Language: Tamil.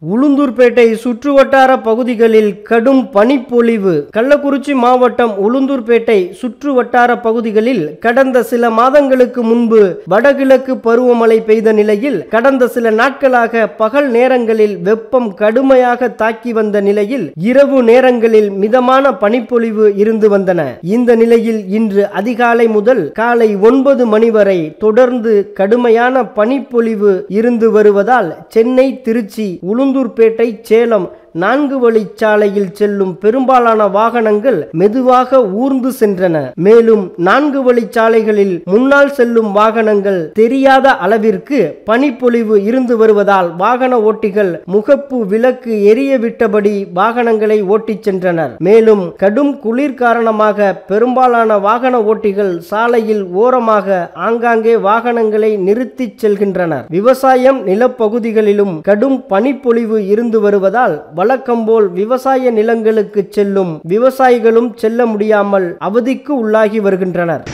உளுந்தூர்பேட்டை சுற்றுவட்டார பகுதிகளில் கடும் பனிப்பொழிவு. கள்ளக்குறிச்சி மாவட்டம் உளுந்தூர்பேட்டை சுற்றுவட்டார பகுதிகளில் கடந்த சில மாதங்களுக்கு முன்பு வடகிழக்கு பருவமழை பெய்த நிலையில் கடந்த சில நாட்களாக பகல் நேரங்களில் வெப்பம் கடுமையாக தாக்கி வந்த நிலையில் இரவு நேரங்களில் மிதமான பனிப்பொழிவு இருந்து வந்தன. இந்த நிலையில் இன்று அதிகாலை முதல் காலை 9 மணி வரை தொடர்ந்து கடுமையான பனிப்பொழிவு இருந்து வருவதால் சென்னை, திருச்சி, உளுந்தூர்பேட்டை, சேலம் 4 வழிச்சாலையில் செல்லும் பெரும்பாலான வாகனங்கள் மெதுவாக ஊர்ந்து சென்றன. மேலும் 4 வழிச்சாலைகளில் முன்னால் செல்லும் வாகனங்கள் தெரியாத அளவிற்கு பனிப்பொழிவு இருந்து வருவதால் வாகன ஓட்டிகள் முகப்பு விளக்கு எரிய விட்டபடி வாகனங்களை ஓட்டிச் சென்றனர். மேலும் கடும் குளிர் காரணமாக பெரும்பாலான வாகன ஓட்டிகள் சாலையில் ஓரமாக ஆங்காங்கே வாகனங்களை நிறுத்திச் செல்கின்றனர். விவசாயம் நிலப்பகுதிகளிலும் கடும் பனிப்பொழிவு இருந்து வருவதால் வழக்கம்போல் விவசாய நிலங்களுக்கு செல்லும் விவசாயிகளும் செல்ல முடியாமல் அவதிக்கு உள்ளாகி வருகின்றனர்.